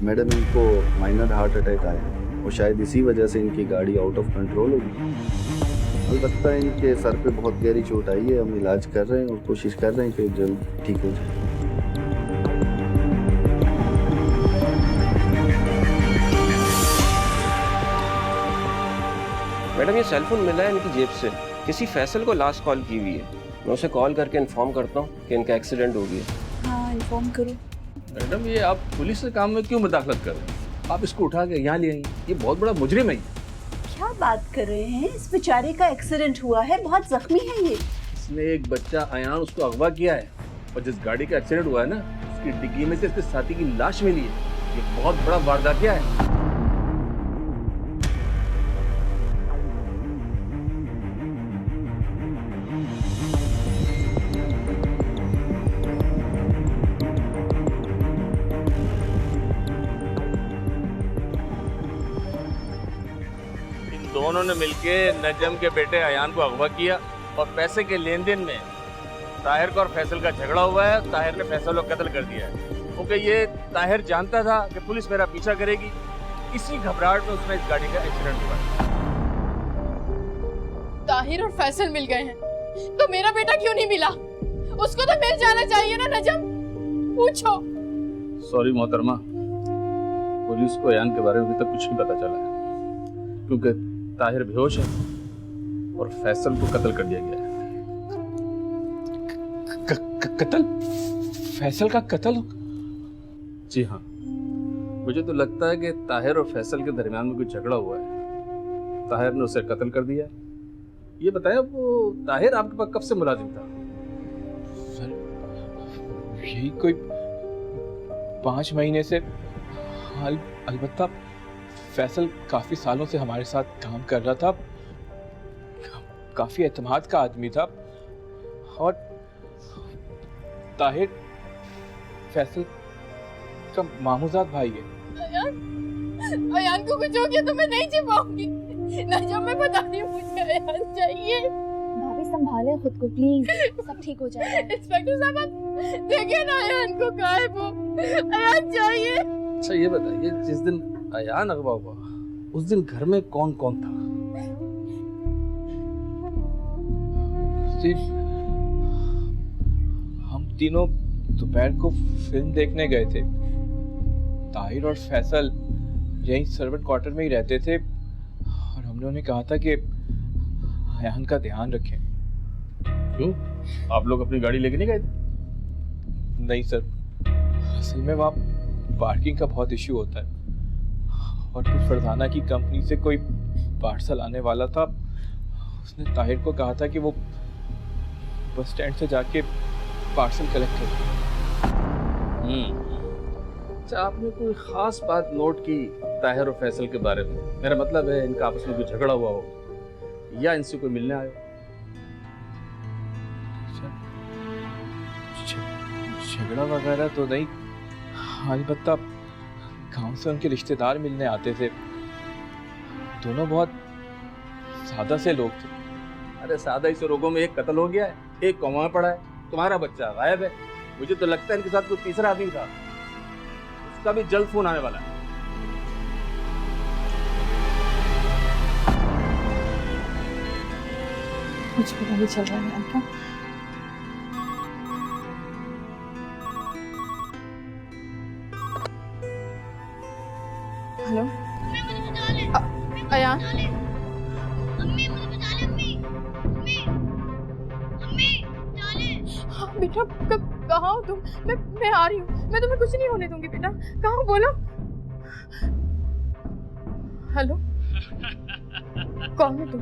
Madam, इनको minor heart attack आया है और शायद इसी वजह से इनकी गाड़ी आउट ऑफ कंट्रोल होगी। अलबत्ता इनके सर पे बहुत गहरी चोट आई है। हम इलाज कर रहे हैं और कोशिश कर रहे हैं कि जल्द ठीक हो जाए। मैडम, ये सेलफोन मिला है इनकी जेब से। किसी फैसल को लास्ट कॉल की हुई है। मैं उसे कॉल करके इन्फॉर्म करता हूँ कि इनका एक्सीडेंट हो गया। हाँ, इन्फॉर्म करो। मैडम, ये आप पुलिस के काम में क्यों मुदाखलत कर रहे हैं? आप इसको उठा के यहाँ ले आई। ये बहुत बड़ा मुजरिम है। क्या बात कर रहे हैं? इस बेचारे का एक्सीडेंट हुआ है, बहुत जख्मी है ये। इसने एक बच्चा अयान, उसको अगवा किया है और जिस गाड़ी का एक्सीडेंट हुआ है ना, उसकी डिग्गी में से इसके साथी की लाश मिली है। ये बहुत बड़ा वारदातिया है। दोनों ने मिलके नजम के बेटे अयान को अगवा किया और पैसे के लेन देन में ताहिर का और फैसल का झगड़ा हुआ है। ताहिर ने फैसल को कत्ल कर दिया है क्योंकि ये ताहिर जानता था कि पुलिस मेरा पीछा करेगी। इसी घबराहट में उसमें इस गाड़ी का एक्सीडेंट हुआ। ताहिर और फैसल मिल गए हैं तो मेरा बेटा क्यों नहीं मिला? उसको तो मिल जाना चाहिए ना नजम, पूछो। सॉरी मोहतरमा, पुलिस को अयान के बारे में अभी तक कुछ नहीं पता चला है क्योंकि ताहिर बेहोश है और फैसल को कत्ल कर दिया गया है। कत्ल? फैसल का कत्ल? जी हाँ, मुझे तो लगता है कि ताहिर और फैसल के दरमियान में कोई झगड़ा हुआ है। ताहिर ने उसे कत्ल कर दिया। ये बताया, वो ताहिर आपके पास कब से मुलाजिम था? सर, यही कोई 5 महीने से। अलबत्ता फैसल काफी सालों से हमारे साथ काम कर रहा था। काफी एतमाद का आदमी था और ताहिर फैसल का मामूजात भाई है। अयान को कुछ हो गया तो मैं नहीं जी पाऊंगी। नजम, मैं बता रही हूँ, मुझे अयान चाहिए। भाभी संभाले खुद को प्लीज, सब ठीक हो जाएगा। इंस्पेक्टर साहब, आप देखिए ना अयान को, कहाँ है वो? अयान चाहिए। अच्छा ये बताइए, जिस दिन अयान अगवा हुआ उस दिन घर में कौन कौन था? हम तीनों दोपहर को फिल्म देखने गए थे। ताहिर और फैसल यहीं सर्वेंट क्वार्टर में ही रहते थे और हमने उन्हें कहा था कि अयान का ध्यान रखें। क्यों, आप लोग अपनी गाड़ी लेके नहीं गए थे? नहीं सर, असल में वहाँ पार्किंग का बहुत इश्यू होता है और फिर फरजाना की कंपनी से कोई पार्सल आने वाला था। उसने ताहिर को कहा था कि वो बस स्टैंड से जाके पार्सल कलेक्ट कर। अच्छा, आपने कोई खास बात नोट की ताहिर और फैसल के बारे में? मेरा मतलब है इनका आपस में कोई झगड़ा हुआ हो या इनसे कोई मिलने आया हो? झगड़ा वगैरह तो नहीं, अलबत्ता गांव से उनके रिश्तेदार मिलने आते थे। दोनों बहुत सादा से लोग थे। अरे सादा ही से रोगों में एक कत्ल हो गया है, एक कोमा में पड़ा है, तुम्हारा बच्चा गायब है। मुझे तो लगता है इनके साथ कोई तीसरा आदमी था, उसका भी जल्द फोन आने वाला है। कुछ पता नहीं चल रहा है क्या? हेलो अयान, हाँ बेटा, कहाँ हो तुम? मैं आ रही हूँ। मैं तुम्हें कुछ नहीं होने दूंगी बेटा। कहाँ हो, बोलो। हेलो, कौन हो तुम?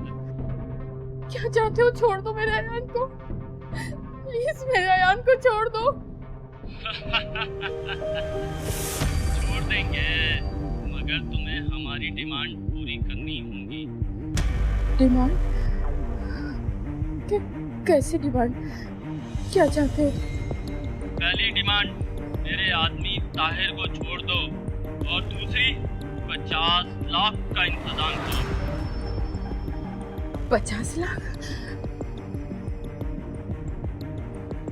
क्या चाहते हो? छोड़ दो मेरे अयान को, प्लीज मेरे अयान को छोड़ दो। छोड़ देंगे, मगर तुम्हें हमारी डिमांड पूरी करनी होगी। डिमांड? कैसी डिमांड? क्या चाहते हो? पहली डिमांड, मेरे आदमी ताहिर को छोड़ दो और दूसरी 50 लाख का इंतजाम करो। 50 लाख?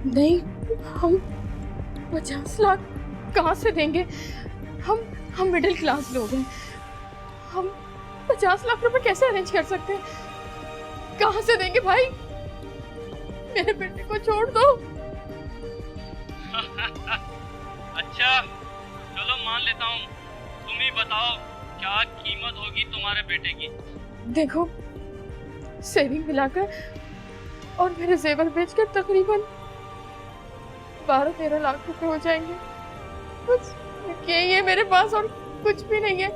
नहीं, हम 50 लाख कहाँ से देंगे? हम मिडिल क्लास लोग हैं, हम 50 लाख रुपए कैसे अरेंज कर सकते हैं? कहाँ से देंगे भाई? मेरे बेटे को छोड़ दो। अच्छा चलो मान लेता हूँ, तुम ही बताओ क्या कीमत होगी तुम्हारे बेटे की? देखो, सेविंग मिलाकर और मेरे जेवर बेचकर तकरीबन 12-13 लाख रुपए हो जाएंगे। बस यही है मेरे पास और कुछ भी नहीं है।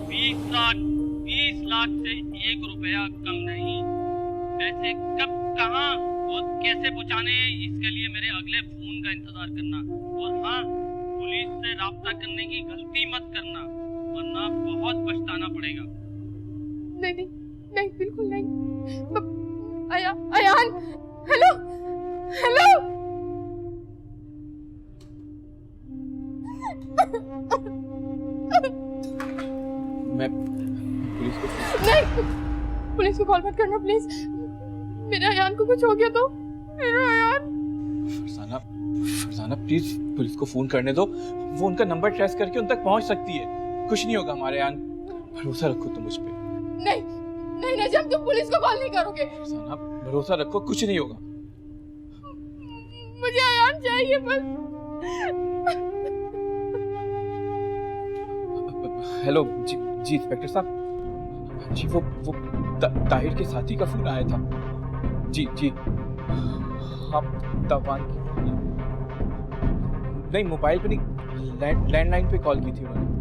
20 लाख से 1 रुपया कम नहीं। पैसे कब, कहाँ और कैसे पहुँचाने, इसके लिए मेरे अगले फोन का इंतजार करना। और हाँ, पुलिस से राब्ता करने की गलती मत करना, वरना बहुत पछताना पड़ेगा। नहीं नहीं नहीं, बिल्कुल नहीं। Ayaan, hello hello. मैं पुलिस को नहीं, पुलिस को कॉल मत करना प्लीज। मेरे अयान को कुछ हो गया तो, मेरा अयान। फरजाना प्लीज पुलिस को फोन करने दो, वो उनका नंबर ट्रेस करके उन तक पहुंच सकती है। कुछ नहीं होगा हमारे अयान, भरोसा रखो तुम मुझ पे। नहीं नहीं नजम, तुम पुलिस को कॉल नहीं करोगे। फरजाना भरोसा रखो, कुछ नहीं होगा। मुझे अयान चाहिए बस। हेलो जी इंस्पेक्टर साहब जी, वो ताहिर के साथी का फोन आया था। जी आप तवान नहीं, मोबाइल पे नहीं, लैंडलाइन पे कॉल की थी उन्होंने।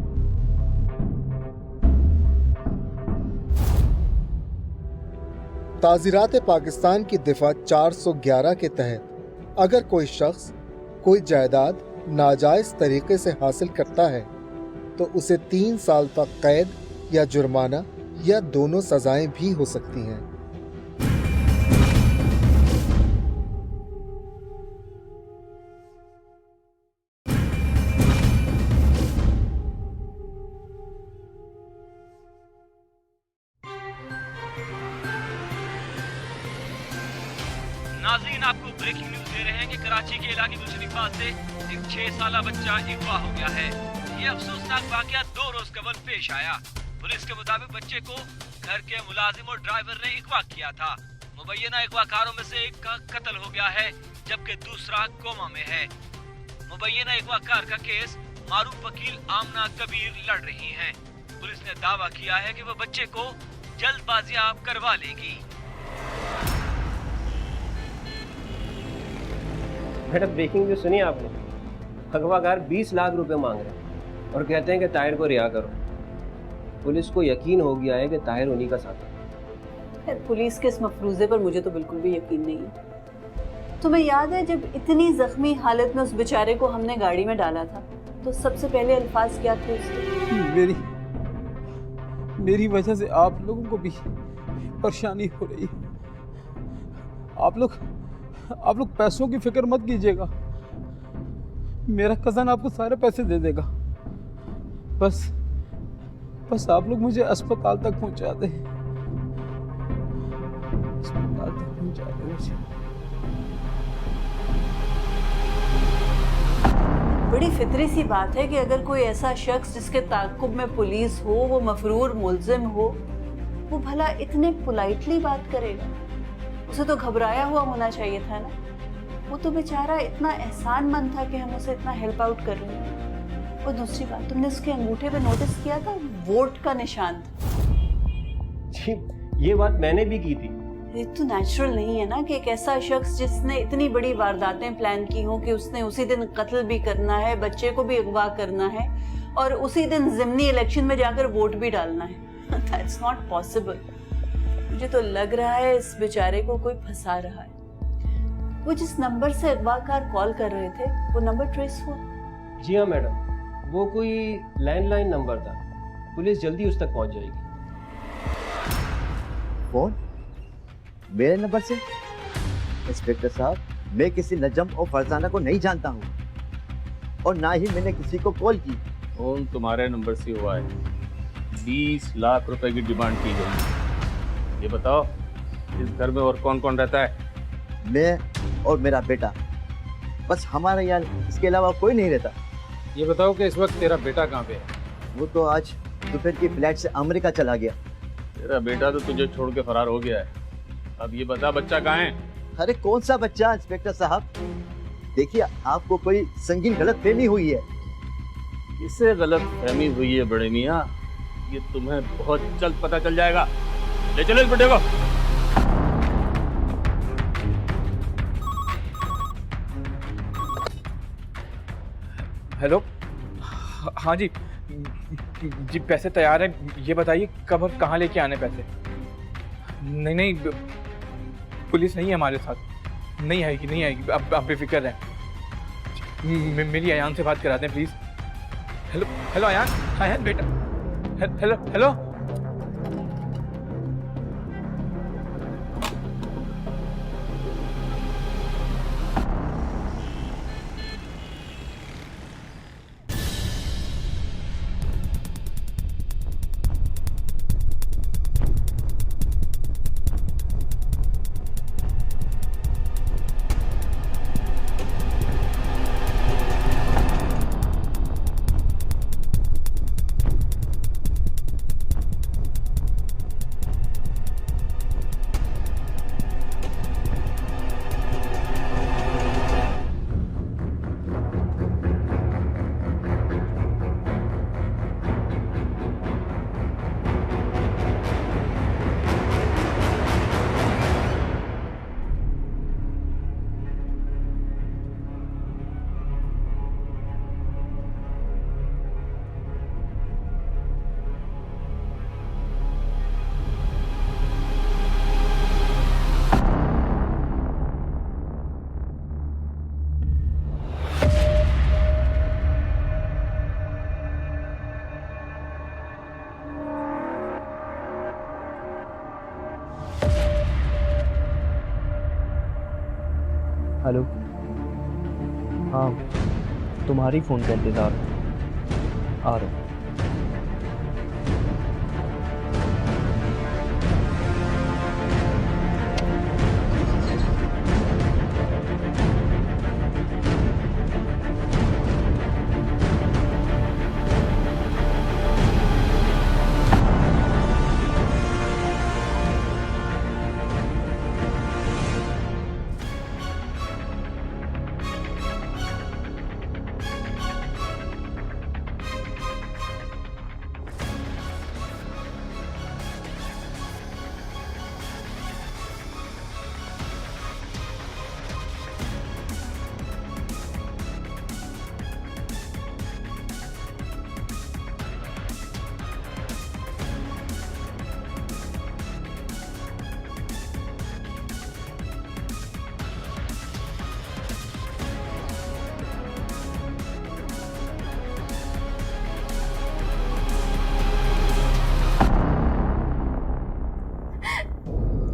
ताज़ीरात पाकिस्तान की दिफा 411 के तहत अगर कोई शख्स कोई जायदाद नाजायज़ तरीके से हासिल करता है तो उसे 3 साल तक कैद या जुर्माना या दोनों सजाएं भी हो सकती हैं। नाज़रीन, आपको ब्रेकिंग न्यूज दे रहे हैं कि कराची के इलाके मुशरिफाबाद से एक 6 साला बच्चा अगवा हो गया है। ये अफसोसनाक वाकया 2 रोज कबल पेश आया। पुलिस के मुताबिक बच्चे को घर के मुलाजिम और ड्राइवर ने अगवा किया था। मुबैना अगवाकारों में से एक का कत्ल हो गया है, जबकि दूसरा कोमा में है। मुबैना अगवाकार का केस मारूफ वकील आमना कबीर लड़ रही हैं। पुलिस ने दावा किया है कि वो बच्चे को जल्द बाजियाब करवा लेगी। मैडम, ब्रेकिंग न्यूज सुनी आपने? अगवाकार 20 लाख रुपए मांग रहे हैं और कहते हैं कि ताहिर को रिहा करो। पुलिस को यकीन हो गया है कि ताहिर उन्हीं का साथी है। पुलिस के इस मफरूजे पर मुझे तो बिल्कुल भी यकीन नहीं है। तुम्हें याद है जब इतनी जख्मी हालत में उस बेचारे को हमने गाड़ी में डाला था तो सबसे पहले अल्फाज क्या थे उसके? मेरी वजह से आप लोगों को भी परेशानी हो रही है। आप लोग पैसों की फिक्र मत कीजिएगा, मेरा कज़न आपको सारे पैसे दे देगा। बस आप लोग मुझे अस्पताल तक पहुंचा दें। अस्पताल तक पहुंचा दें मुझे। बड़ी फितरी सी बात है कि अगर कोई ऐसा शख्स जिसके ताक़ुब में पुलिस हो, वो मफरूर मुल्जिम हो, वो भला इतने पोलाइटली बात करेगा? उसे तो घबराया हुआ होना चाहिए था ना। वो तो बेचारा इतना एहसानमंद था कि हम उसे इतना हेल्प आउट कर रहे हैं। और दूसरी बात, तुमने उसके अंगूठे पे नोटिस किया था, वोट का निशान था। जी, ये बात मैंने भी की थी। ये तो नेचुरल नहीं है ना कि एक ऐसा शख्स जिसने इतनी बड़ी वारदातें प्लान की हो कि उसने उसी दिन कत्ल भी करना है, बच्चे को भी अगवा करना है और उसी दिन ज़िमनी इलेक्शन में जाकर वोट भी डालना है। That's not possible. मुझे तो लग रहा है इस बेचारे को कोई फंसा रहा है। वो जिस नंबर से अगवाकार कॉल कर रहे थे वो नंबर ट्रेस हुआ? जी हाँ मैडम, वो कोई लैंडलाइन नंबर था। पुलिस जल्दी उस तक पहुंच जाएगी। कौन? मेरे नंबर से? इंस्पेक्टर साहब, मैं किसी नजम और फरजाना को नहीं जानता हूँ और ना ही मैंने किसी को कॉल की। फोन तुम्हारे नंबर से हुआ है। 20 लाख रुपए की डिमांड की गई। ये बताओ, इस घर में और कौन कौन रहता है? मैं और मेरा बेटा, बस हमारे यहाँ इसके अलावा कोई नहीं रहता। ये बताओ कि इस वक्त तेरा बेटा कहाँ पे है? वो तो आज दोपहर की फ्लाइट से अमेरिका चला गया। तेरा बेटा तो तुझे छोड़ के फरार हो गया है। अब ये बता बच्चा कहाँ है? अरे कौन सा बच्चा इंस्पेक्टर साहब? देखिए आपको कोई संगीन गलतफहमी हुई है। किसे गलत फहमी हुई है बड़े मियाँ? ये तुम्हें बहुत जल्द पता चल जाएगा। ले चलो इस बेटे को। हेलो, हाँ जी जी, पैसे तैयार हैं। ये बताइए कब और कहाँ लेके आने पैसे? नहीं नहीं, पुलिस नहीं है हमारे साथ। नहीं आएगी, नहीं आएगी, आप बेफिक्र रहें। मेरी अयान से बात कराते हैं please. Hello hello Ayaan, Ayaan बेटा, हेलो हेलो। हेलो, हाँ तुम्हारी फ़ोन का इंतज़ार आ रहा हूँ।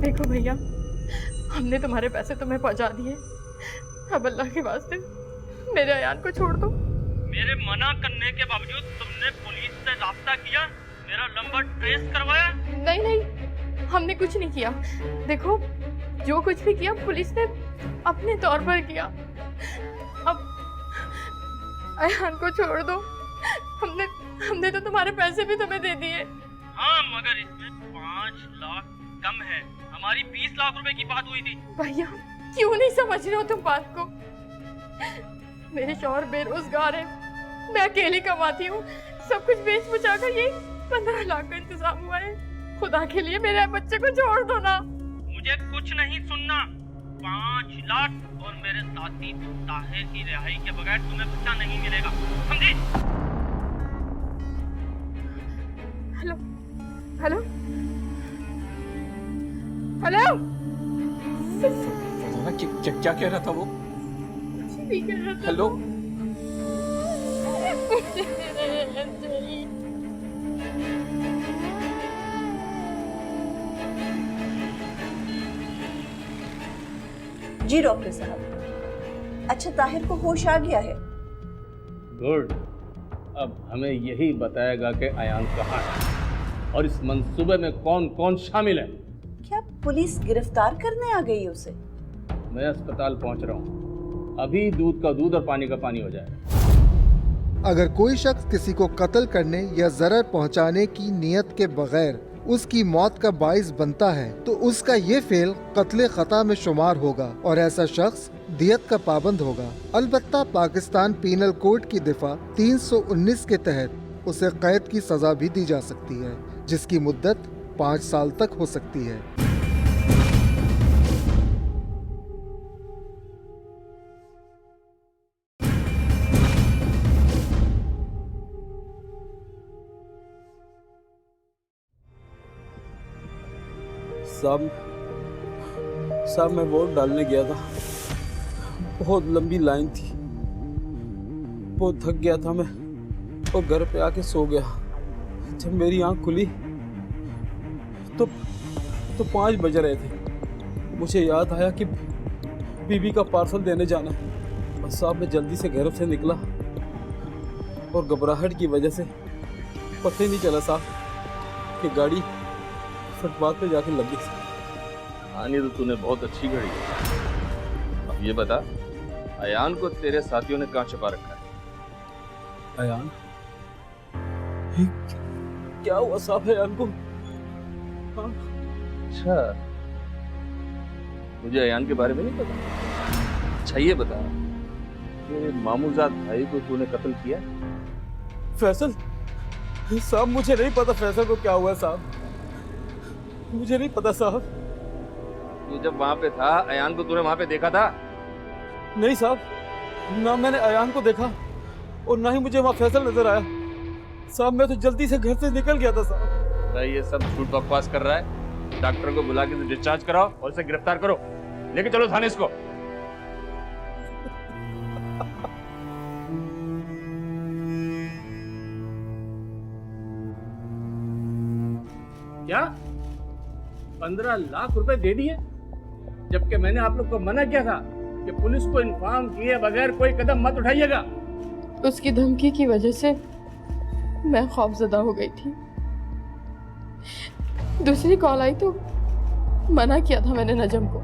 देखो भैया, हमने तुम्हारे पैसे तुम्हें पहुंचा दिए। अब अल्लाह के वास्ते मेरे अयान को छोड़ दो। मेरे मना करने के बावजूद तुमने पुलिस से राब्ता किया, मेरा नंबर ट्रेस करवाया? नहीं नहीं, हमने कुछ नहीं किया। देखो, जो कुछ भी किया पुलिस ने अपने तौर पर किया। अब अयान को छोड़ दो। हमने तो तुम्हारे पैसे भी तुम्हें दे दिए। हाँ, मगर इसमें 5 लाख कम है। हमारी 20 लाख रुपए की बात हुई थी। भैया, क्यों नहीं समझ रहे हो तुम बात को? मेरे शौहर बेरोजगार है, मैं अकेली कमाती हूँ। सब कुछ बेच बचा कर ये 15 लाख का इंतजाम हुआ है। खुदा के लिए मेरे बच्चे को छोड़ दो ना। मुझे कुछ नहीं सुनना। 5 लाख और मेरे साथी ताहिर की रिहाई के बगैर तुम्हें बच्चा नहीं मिलेगा, समझी? हेलो हेलो हेलो, क्या कह रहा था वो? हेलो, जी डॉक्टर साहब, अच्छा ताहिर को होश आ गया है। गुड। अब हमें यही बताएगा कि अयान कहाँ है और इस मंसूबे में कौन कौन शामिल है। क्या पुलिस गिरफ्तार करने आ गई उसे? मैं अस्पताल पहुंच रहा हूँ। अभी दूध का दूध और पानी का पानी हो जाएगा। अगर कोई शख्स किसी को कत्ल करने या जरर पहुंचाने की नियत के बगैर उसकी मौत का बाइस बनता है तो उसका ये फेल कत्ल खता में शुमार होगा और ऐसा शख्स दियत का पाबंद होगा। अलबत्ता पाकिस्तान पीनल कोड की दिफा 319 के तहत उसे कैद की सजा भी दी जा सकती है, जिसकी मुद्दत 5 साल तक हो सकती है। साहब मैं वोट डालने गया था, बहुत लंबी लाइन थी, बहुत थक गया था मैं और घर पे आके सो गया। जब मेरी आंख खुली तो 5 बज रहे थे। मुझे याद आया कि बीबी का पार्सल देने जाना है। बस साहब मैं जल्दी से घर से निकला और घबराहट की वजह से पता ही नहीं चला साहब कि गाड़ी फुटपाथ पे जाके लगी। आनी तो तूने बहुत अच्छी घड़ी है। अब ये बता, अयान को तेरे साथियों ने कहाँ छुपा रखा है? अयान? क्या हुआ साहब अयान को? हाँ? अच्छा, मुझे अयान के बारे में नहीं पता। अच्छा ये बता, तेरे मामूजाद भाई को तूने कत्ल किया? फैसल? साहब मुझे नहीं पता फैसल को क्या हुआ साहब, मुझे नहीं पता साहब। ये जब वहां पे था, अयान को तूने वहां पे देखा था? नहीं साहब, ना मैंने अयान को देखा और ना ही मुझे वहाँ फैसल नजर आया साहब। मैं तो जल्दी से घर से निकल गया था साहब। भाई ये सब झूठ बकवास कर रहा है। डॉक्टर को बुला के डिस्चार्ज कराओ और इसे गिरफ्तार करो, लेके चलो थाने इसको। क्या 15 लाख रुपए दे दिए, जबकि मैंने आप लोग को मना किया था कि पुलिस को इन्फॉर्म किए बगैर कोई कदम मत उठाइएगा। उसकी धमकी की वजह से मैं खौफजदा हो गई थी। दूसरी कॉल आई तो मना किया था मैंने नजम को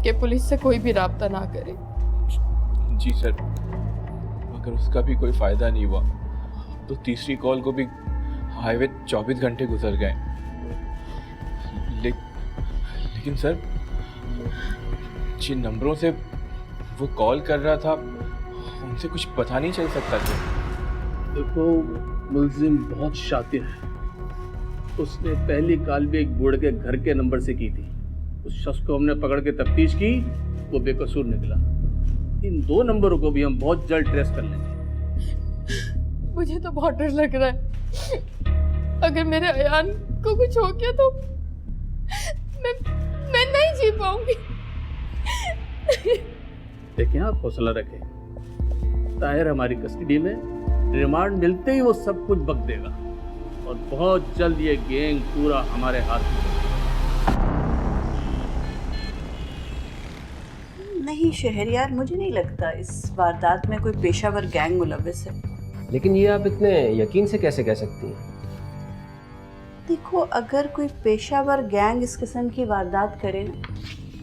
कि पुलिस से कोई भी राब्ता ना करे। जी सर, मगर उसका भी कोई फायदा नहीं हुआ। तो तीसरी कॉल को भी हाईवे 24 घंटे गुजर गए। लेकिन सर, जिन नंबरों से वो कॉल कर रहा था उनसे कुछ पता नहीं चल सकता था। देखो, मुलजिम बहुत शातिर है। उसने पहली कॉल भी एक बूढ़े के घर के नंबर से की थी। उस शख्स को हमने पकड़ के तफ्तीश की, वो बेकसूर निकला। इन 2 नंबरों को भी हम बहुत जल्द ट्रेस कर लेंगे। मुझे तो बहुत डर लग रहा है, अगर मेरे अयान को कुछ हो गया तो मैं नहीं जी पाऊंगी। देखिए, आप हौसला रखें। ताहिर हमारी कस्टडी में, रिमांड मिलते ही वो सब कुछ बक देगा और बहुत जल्द ये गैंग पूरा हमारे हाथ में। नहीं शहरयार, मुझे नहीं लगता इस वारदात में कोई पेशावर गैंग मुलव्विस है। लेकिन ये आप इतने यकीन से कैसे कह सकती हैं? देखो, अगर कोई पेशावर गैंग इस किस्म की वारदात करे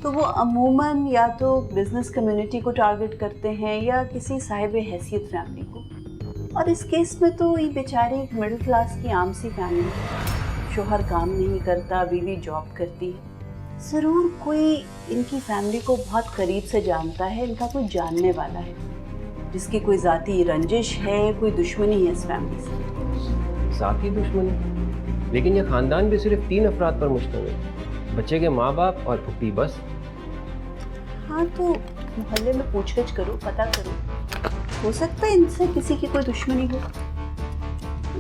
तो वो अमूमन या तो बिजनेस कम्युनिटी को टारगेट करते हैं या किसी साहिब हैसियत फैमिली को। और इस केस में तो ये बेचारी एक मिडिल क्लास की आम सी फैमिली है। शोहर काम नहीं करता, बीवी जॉब करती है। ज़रूर कोई इनकी फैमिली को बहुत करीब से जानता है, इनका कोई जानने वाला है जिसकी कोई ज़ाती रंजिश है, कोई दुश्मनी है इस फैमिली से। ज़ाती दुश्मनी? लेकिन यह ख़ानदान भी सिर्फ 3 अफराद पर मुश्तमिल है, बच्चे के माँ बाप और फुप्पी, बस। हाँ, तो मोहल्ले में पूछगछ करो, पता करो, हो सकता है इनसे किसी की कोई दुश्मनी हो।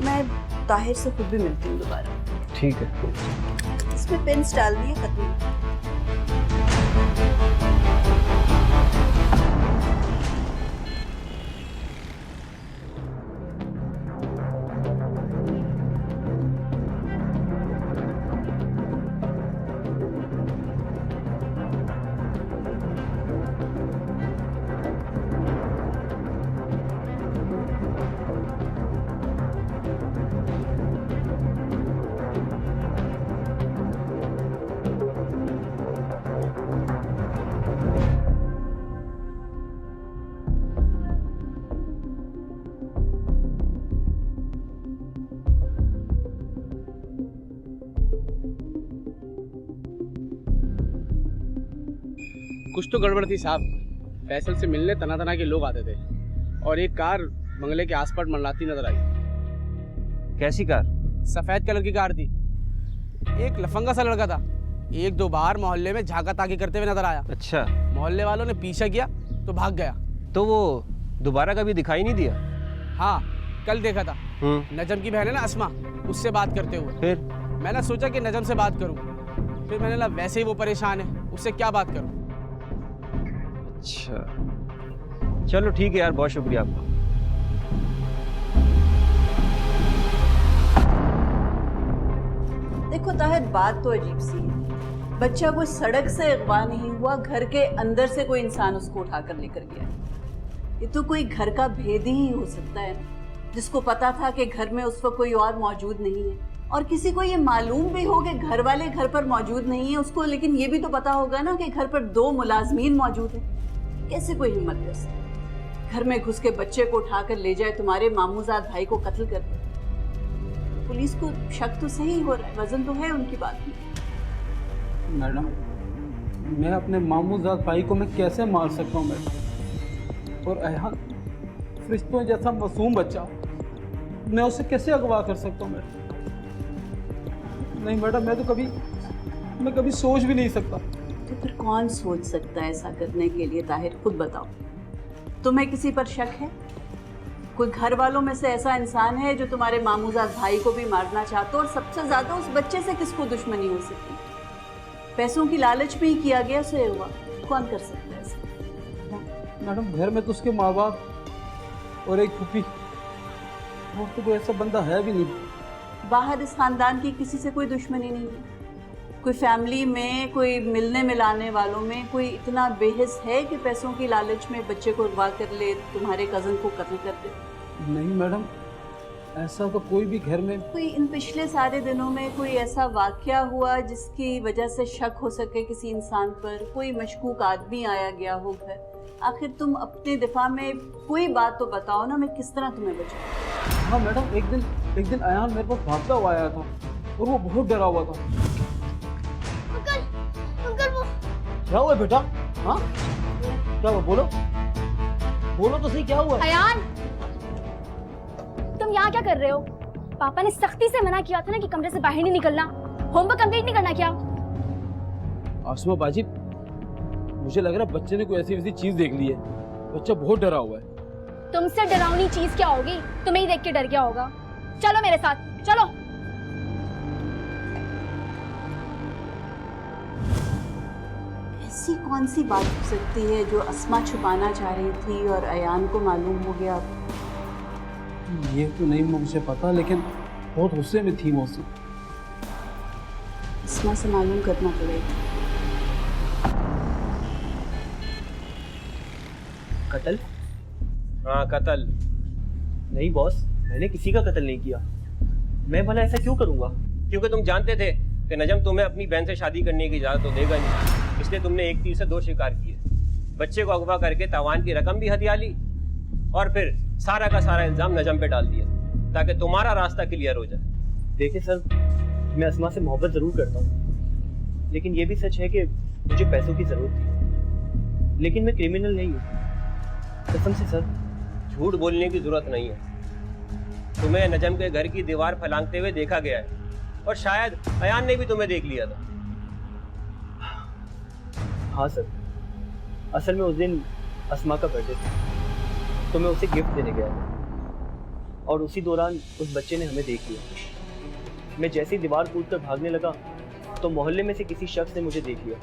मैं ताहिर से खुद भी मिलती हूँ दोबारा। ठीक है। इसमें पेंस डाल दिए, खत्म। कुछ तो गड़बड़ थी साहब। फैसल से मिलने तना तना के लोग आते थे और एक कार बंगले के आसपास मंडराती नजर आई। कैसी कार? सफेद कलर की कार थी। एक लफंगा सा लड़का था, एक दो बार मोहल्ले में झाका ताकी करते हुए नजर आया। अच्छा। मोहल्ले वालों ने पीछा किया तो भाग गया। तो वो दोबारा कभी दिखाई नहीं दिया? हाँ, कल देखा था। नजम की बहन है ना अस्मा, उससे बात करते हुए। फिर मैंने सोचा कि नजम से बात करूं, फिर मैंने लगा वैसे ही वो परेशान है, उससे क्या बात करूं। अच्छा चलो ठीक है यार, बहुत शुक्रिया आपका। देखो ताहिर, बात तो अजीब सी है। बच्चा कोई सड़क से अगवा नहीं हुआ, घर के अंदर से कोई इंसान उसको उठाकर लेकर गया। ये तो कोई घर का भेदी ही हो सकता है ना, जिसको पता था कि घर में उस वक्त कोई और मौजूद नहीं है, और किसी को ये मालूम भी हो कि घर वाले घर पर मौजूद नहीं है उसको, लेकिन ये भी तो पता होगा ना कि घर पर 2 मुलाजमीन मौजूद है। कैसे कोई हिम्मत कर सकता घर में घुस के बच्चे को उठाकर ले जाए, तुम्हारे मामूजाद भाई को कत्ल कर दे? पुलिस को शक तो सही हो रहा है, वजन तो है उनकी बात में। मैडम, मैं अपने मामूजाद भाई को मैं कैसे मार सकता हूँ मैडम? और अयहान फरिश्तों जैसा मासूम बच्चा, मैं उसे कैसे अगवा कर सकता हूँ मैडम? नहीं मैडम, मैं कभी सोच भी नहीं सकता। तो फिर कौन सोच सकता है ऐसा करने के लिए? ताहिर, खुद बताओ, तुम्हें किसी पर शक है? कोई घर वालों में से ऐसा इंसान है जो तुम्हारे मामूजाद भाई को भी मारना चाहता? और सबसे ज्यादा उस बच्चे से किसको दुश्मनी हो सकती? पैसों की लालच में ही किया गया उसे हुआ, कौन कर सकता है ऐसा? मैडम, घर में तो उसके माँ बाप और एक फूफी, वो तो कोई ऐसा बंदा है भी नहीं। बाहर इस खानदान की किसी से कोई दुश्मनी नहीं है? कोई फैमिली में, कोई मिलने मिलाने वालों में कोई इतना बेहिस है कि पैसों की लालच में बच्चे को अगवा कर ले, तुम्हारे कज़न को कत्ल कर दे? नहीं मैडम, ऐसा तो कोई भी घर में। कोई इन पिछले सारे दिनों में कोई ऐसा वाकया हुआ जिसकी वजह से शक हो सके किसी इंसान पर? कोई मशकूक आदमी आया गया हो घर? आखिर तुम अपने दिफा में कोई बात तो बताओ ना, मैं किस तरह तुम्हें बचाऊं? हाँ मैडम, एक दिन अयान मेरे पास भागता हुआ आया था और वो बहुत डरा हुआ था। अंकल वो क्या हुआ बेटा? हाँ क्या हुआ? बोलो तो सही, क्या हुआ? अयान, तुम यहाँ क्या कर रहे हो? पापा ने सख्ती से मना किया था ना कि कमरे से बाहर नहीं निकलना, होमवर्क कंप्लीट नहीं करना क्या? आसमा बाजी, मुझे लग रहा है बच्चे ने कोई ऐसी वैसी चीज देख ली है, बच्चा बहुत डरा हुआ है। तुमसे डरावनी चीज क्या होगी? तुम्हें ही देख के डर गया होगा। चलो मेरे साथ, चलो। ऐसी कौन सी बात हो सकती है जो अस्मा छुपाना चाह रही थी और अयान को मालूम हो गया? ये तो नहीं मुझे पता, लेकिन बहुत गुस्से में थी मौसी। अस्मा से मालूम करना पड़ेगा। कत्ल? हाँ कत्ल। नहीं बॉस, मैंने किसी का कत्ल नहीं किया। मैं भला ऐसा क्यों करूंगा? क्योंकि तुम जानते थे कि नजम तुम्हें अपनी बहन से शादी करने की इजाजत तो देगा नहीं, इसलिए तुमने एक तीर से 2 शिकार किए। बच्चे को अगवा करके तावान की रकम भी हथिया ली और फिर सारा का सारा इल्जाम नजम पे डाल दिया ताकि तुम्हारा रास्ता क्लियर हो जाए। देखिए सर, मैं अस्मा से मोहब्बत जरूर करता हूँ, लेकिन ये भी सच है कि मुझे पैसों की जरूरत थी, लेकिन मैं क्रिमिनल नहीं हूँ, कसम से सर। झूठ बोलने की जरूरत नहीं है। तुम्हें नजम के घर की दीवार फलांगते हुए देखा गया है और शायद अयान ने भी तुम्हें देख लिया था। हाँ सर, असल में उस दिन अस्मा का बर्थडे था, तो मैं उसे गिफ्ट देने गया था और उसी दौरान उस बच्चे ने हमें देख लिया। मैं जैसे ही दीवार कूदकर भागने लगा तो मोहल्ले में से किसी शख्स ने मुझे देख लिया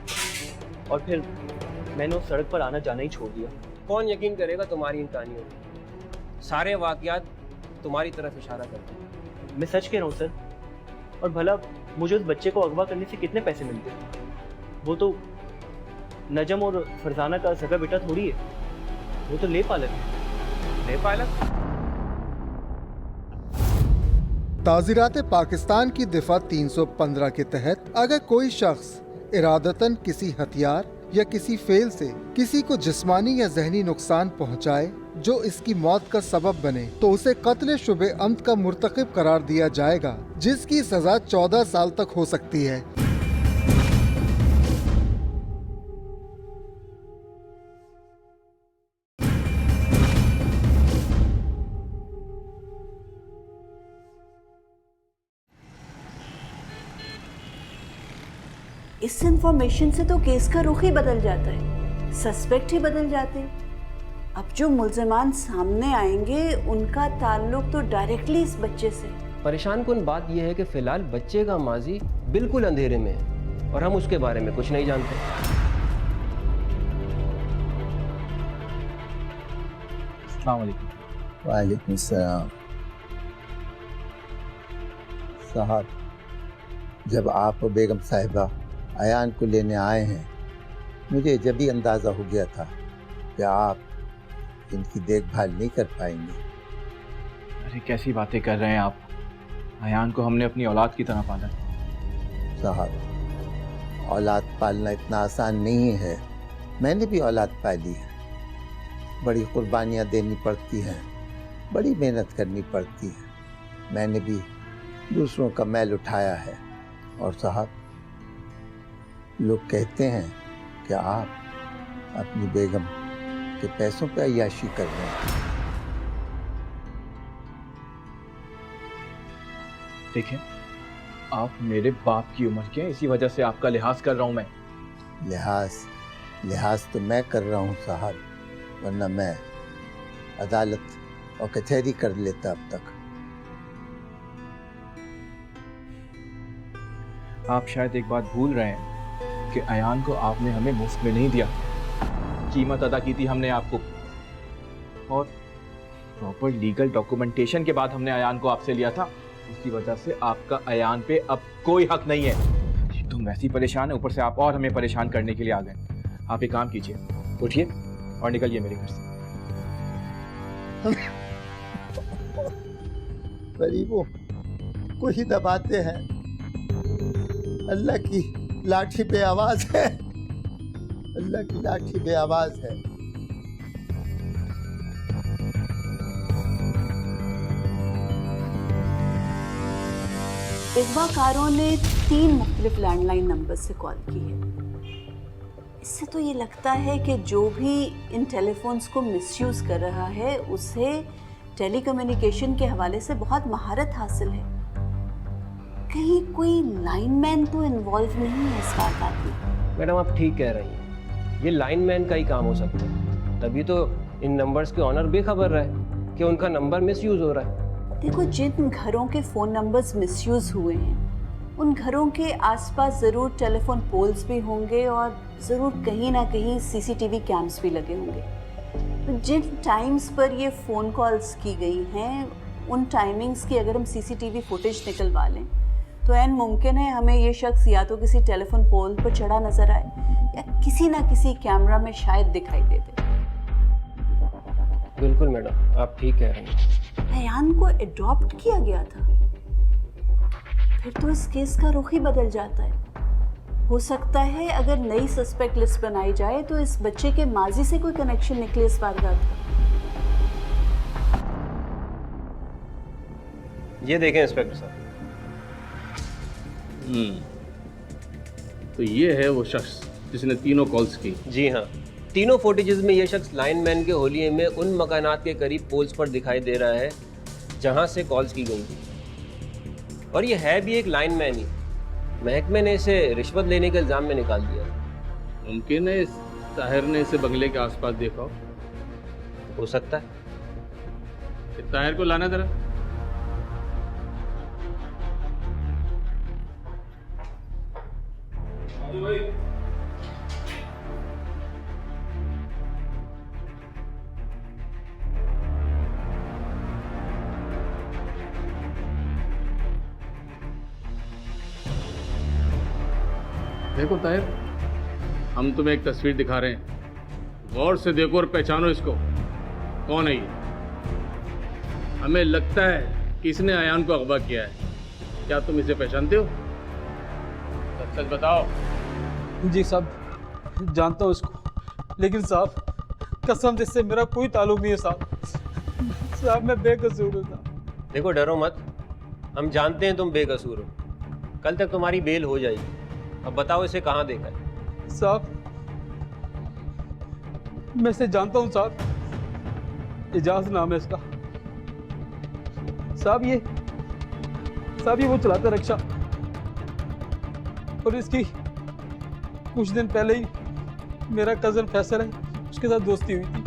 और फिर मैंने उस सड़क पर आना जाना ही छोड़ दिया। कौन यकीन करेगा तुम्हारी इन कहानियों पर? सारे वाकयात तुम्हारी तरफ इशारा करते हैं। मैं सच कह रहा हूँ सर। और भला मुझे उस बच्चे को अगवा करने से कितने पैसे मिलते? वो तो नजम और फरजाना का सगा बेटा थोड़ी है, वो तो ले पालक है। ले पालक? ताज़ीरात पाकिस्तान की दिफा 315 के तहत अगर कोई शख्स इरादतन किसी हथियार या किसी फेल से किसी को जिस्मानी या जहनी नुकसान पहुंचाए जो इसकी मौत का सबब बने, तो उसे कत्ल शुबे अम्द का मुर्तकिब करार दिया जाएगा, जिसकी सजा 14 साल तक हो सकती है। इस इंफॉर्मेशन से तो केस का रुख ही बदल जाता है, सस्पेक्ट ही बदल जाते हैं। अब जो मुल्ज़िमान सामने आएंगे उनका ताल्लुक तो डायरेक्टली इस बच्चे से। परेशान कुन बात यह है कि फिलहाल बच्चे का माजी बिल्कुल अंधेरे में है और हम उसके बारे में कुछ नहीं जानते। अस्सलाम वालेकुम। वालेकुम सलाम। साहब, जब आप बेगम साहिबा अयान को लेने आए हैं, मुझे जब भी अंदाज़ा हो गया था कि आप इनकी देखभाल नहीं कर पाएंगे। अरे कैसी बातें कर रहे हैं आप? अयान को हमने अपनी औलाद की तरह पाला। साहब, औलाद पालना इतना आसान नहीं है। मैंने भी औलाद पाली है। बड़ी कुर्बानियाँ देनी पड़ती हैं, बड़ी मेहनत करनी पड़ती है। मैंने भी दूसरों का मैल उठाया है। और साहब, लोग कहते हैं कि आप अपनी बेगम के पैसों पे अय्याशी कर रहे हैं। देखिए, आप मेरे बाप की उम्र के हैं, इसी वजह से आपका लिहाज कर रहा हूं मैं। लिहाज तो मैं कर रहा हूँ साहब, वरना मैं अदालत और कचहरी कर लेता अब तक। आप शायद एक बात भूल रहे हैं कि अयान को आपने हमें मुफ्त में नहीं दिया, कीमत अदा की थी हमने आपको, और प्रॉपर लीगल डॉक्यूमेंटेशन के बाद हमने अयान को आपसे लिया था। उसकी वजह से आपका अयान पे अब कोई हक नहीं है। तुम वैसे ही परेशान है, ऊपर से आप और हमें परेशान करने के लिए आ गए। आप एक काम कीजिए, उठिए और निकलिए मेरे घर से। गरीबों को ही दबाते हैं, अल्लाह की लाठी पे आवाज है, अल्लाह की लाठी पे आवाज है। अगवाकारों ने 3 मुख्तलिफ लैंडलाइन नंबर से कॉल की है। इससे तो ये लगता है कि जो भी इन टेलीफोन्स को मिसयूज़ कर रहा है उसे टेलीकम्युनिकेशन के हवाले से बहुत महारत हासिल है। कहीं कोई लाइनमैन तो इन्वॉल्व नहीं है इस वारदात में। मैडम, आप ठीक कह रही हैं, ये लाइनमैन का ही काम हो सकता है। तभी तो इन नंबर्स के ऑनर बेखबर रहे कि उनका नंबर मिसयूज़ हो रहा है। देखो, जिन घरों के फ़ोन नंबर्स मिसयूज़ हुए हैं उन घरों के आसपास ज़रूर टेलीफोन पोल्स भी होंगे और ज़रूर कहीं ना कहीं सीसीटीवी कैम्स भी लगे होंगे। तो जिन टाइम्स पर ये फ़ोन कॉल्स की गई हैं उन टाइमिंग्स की अगर हम सीसीटीवी फुटेज निकलवा लें तो ऐन मुमकिन है हमें ये शख्स या तो किसी टेलीफोन पोल पर चढ़ा नज़र आए या किसी ना किसी कैमरा में शायद दिखाई दे दे। बिल्कुल मैडम, आप ठीक कह रही हैं। अयान को अडॉप्ट किया गया था, फिर तो इस केस का रुख ही बदल जाता है। हो सकता है अगर नई सस्पेक्ट लिस्ट बनाई जाए तो इस बच्चे के माजी से कोई कनेक्शन निकले इस वारदात का। ये देखें इंस्पेक्टर साहब। तो ये है वो शख्स जिसने तीनों कॉल्स की। जी हाँ, तीनों फुटेजेस में ये शख्स लाइनमैन के होलिये में उन मकानात के करीब पोल्स पर दिखाई दे रहा है जहां से कॉल्स की गई थी। और ये है भी एक लाइनमैन ही। महकमे ने इसे रिश्वत लेने के इल्ज़ाम में निकाल दिया। मुमकिन है ताहिर ने इसे बंगले के आसपास देखा हो सकता है। ताहिर को लाना जरा। देखो ताहिर, हम तुम्हें एक तस्वीर दिखा रहे हैं, गौर से देखो और पहचानो इसको। कौन है ये? हमें लगता है कि इसने अयान को अगवा किया है। क्या तुम इसे पहचानते हो? सच सच बताओ। जी साहब, जानता हूँ इसको, लेकिन साहब कसम जिससे मेरा कोई ताल्लुक नहीं है साहब। साहब मैं बेकसूर हूँ साहब। देखो, डरो मत, हम जानते हैं तुम बेकसूर हो। कल तक तुम्हारी बेल हो जाएगी। अब बताओ इसे कहाँ देखा है? साहब मैं इसे जानता हूँ साहब, इजाज नाम है इसका। साहब ये वो चलाता रिक्शा और इसकी कुछ दिन पहले ही मेरा कज़न फैसल है, उसके साथ दोस्ती हुई थी।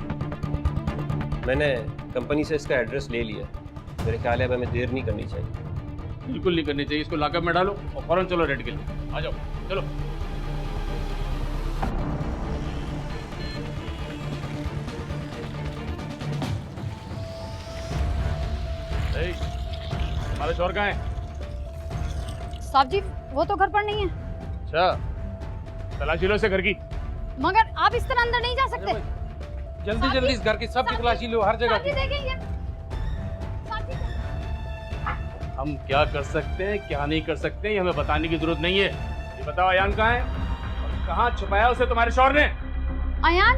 मैंने कंपनी से इसका एड्रेस ले लिया। मेरे ख्याल है अब हमें देर नहीं करनी चाहिए। बिल्कुल नहीं करनी चाहिए। इसको लॉकअप में डालो और फौरन चलो रेड के लिए। आ जाओ, चलो। हमारे शोर कहाँ है? साहब जी वो तो घर पर नहीं है। अच्छा, तलाशी लो इसे घर की। मगर आप इस तरह अंदर नहीं जा सकते। जल्दी जल्दी इस घर की सब की तलाशी लो, हर जगह की। हम क्या कर सकते हैं क्या नहीं कर सकते ये हमें बताने की जरूरत नहीं है। ये बताओ अयान कहाँ है और कहाँ छुपाया उसे तुम्हारे शौहर ने? अयान,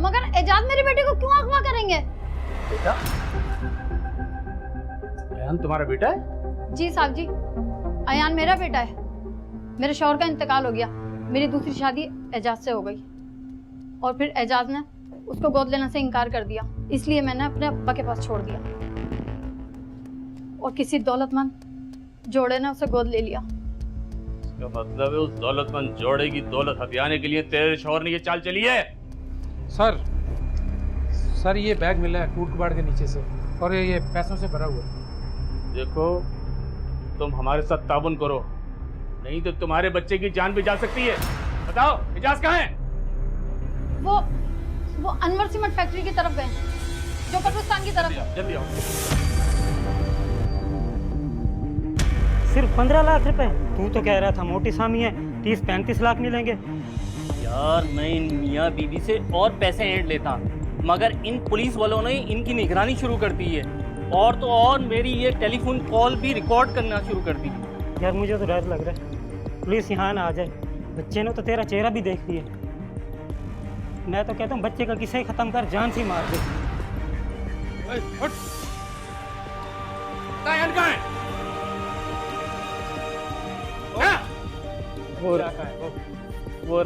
मगर एजाज मेरे बेटे को क्यों अगवा करेंगे? बेटा? अयान तुम्हारा बेटा है? जी साहब जी, अयान मेरा बेटा है। मेरे शौहर का इंतकाल हो गया, मेरी दूसरी शादी एजाज से हो गई और फिर एजाज ने उसको गोद लेने से इनकार कर दिया, इसलिए मैंने अपने अब्बा के पास छोड़ दिया और किसी दौलतमंद जोड़े ने उसे गोद ले लिया। इसका मतलब है उस दौलतमंद जोड़े की दौलत हथियाने के लिए तेरे शौहर ने ये चाल चली है? सर ये बैग मिला है कूट कबाड़ के नीचे से और ये पैसों से भरा हुआ है। देखो तुम हमारे साथ ताबन करो, नहीं तो तुम्हारे बच्चे की जान भी जा सकती है। बताओ इजाज कहाँ है? वो अनवर सीमेंट फैक्ट्री की तरफ गए, जो कब्रिस्तान की तरफ है। जल्दी आओ। सिर्फ 15 लाख रुपए? तू तो कह रहा था मोटी सामी है 30-35 लाख मिलेंगे। यार मैं इन मियाँ बीबी से और पैसे ऐंठ लेता, मगर इन पुलिस वालों ने इनकी निगरानी शुरू कर दी है और तो और मेरी ये टेलीफोन कॉल भी रिकॉर्ड करना शुरू कर दी। यार मुझे तो डर लग रहा है पुलिस यहाँ ना आ जाए। बच्चे ने तो तेरा चेहरा भी देख लिया। मैं तो कहता हूँ बच्चे का किसे खत्म कर, जान से मार दे। अयान कहाँ है? वो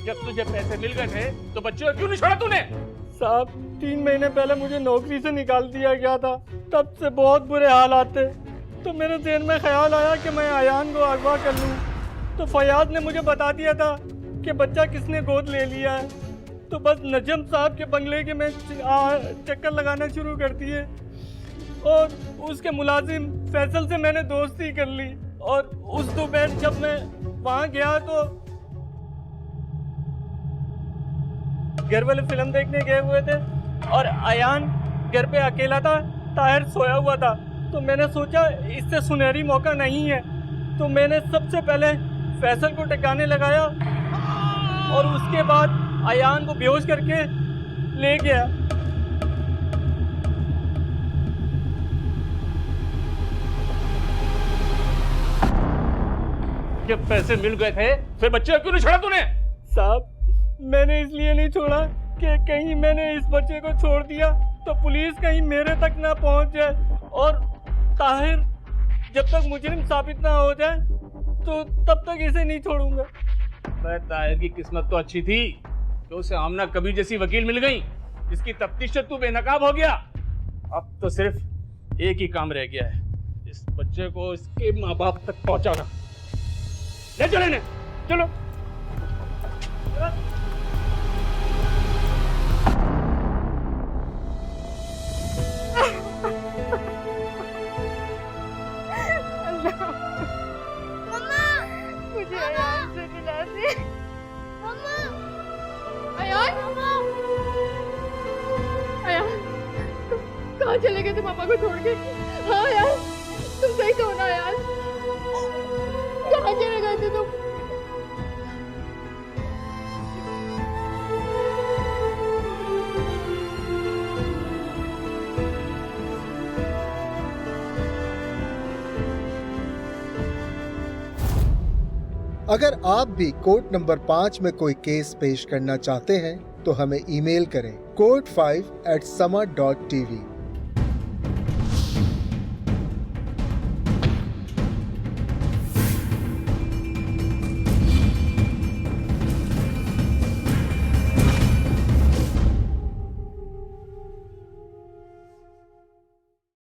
जब तुझे पैसे मिल गए थे तो बच्चे को क्यों नहीं छोड़ा तूने? साहब 3 महीने पहले मुझे नौकरी से निकाल दिया गया था, तब से बहुत बुरे हालात थे। तो मेरे ज़हन में ख्याल आया कि मैं अयान को अगवा कर लूं। तो फयाज ने मुझे बता दिया था कि बच्चा किसने गोद ले लिया है। तो बस नजम साहब के बंगले के में चक्कर लगाना शुरू कर दिए और उसके मुलाजिम फैसल से मैंने दोस्ती कर ली। और उस दोपहर जब मैं वहाँ गया तो घर वाले फिल्म देखने गए हुए थे और अयान घर पे अकेला था, ताहिर सोया हुआ था। तो मैंने सोचा इससे सुनहरी मौका नहीं है, तो मैंने सबसे पहले फैसल को टिकाने लगाया और उसके बाद अयान को बेहोश करके ले गया। जब पैसे मिल गए थे फिर बच्चे को क्यों नहीं छोड़ा तूने? साहब मैंने इसलिए नहीं छोड़ा कि कहीं मैंने इस बच्चे को छोड़ दिया तो पुलिस कहीं मेरे तक ना पहुंच जाए और ताहिर जब तक मुजरिम साबित ना हो जाए तो तब तक इसे नहीं छोड़ूंगा। ताहिर की किस्मत तो अच्छी थी कि उसे आमना कबीर जैसी वकील मिल गई जिसकी तफ्तीश से तू बेनकाब हो गया। अब तो सिर्फ एक ही काम रह गया है, इस बच्चे को इसके माँ बाप तक पहुंचाना। ले चलो इन्हें, चलो। मुझे अयान से मिला दे। अयान, अयान, तुम कहाँ चले गए थे पापा को छोड़ के? हाँ अयान, तुम सही कहो ना अयान, कहाँ चले गए थे तुम? अगर आप भी कोर्ट नंबर 5 में कोई केस पेश करना चाहते हैं तो हमें ईमेल करें court5@sama.tv।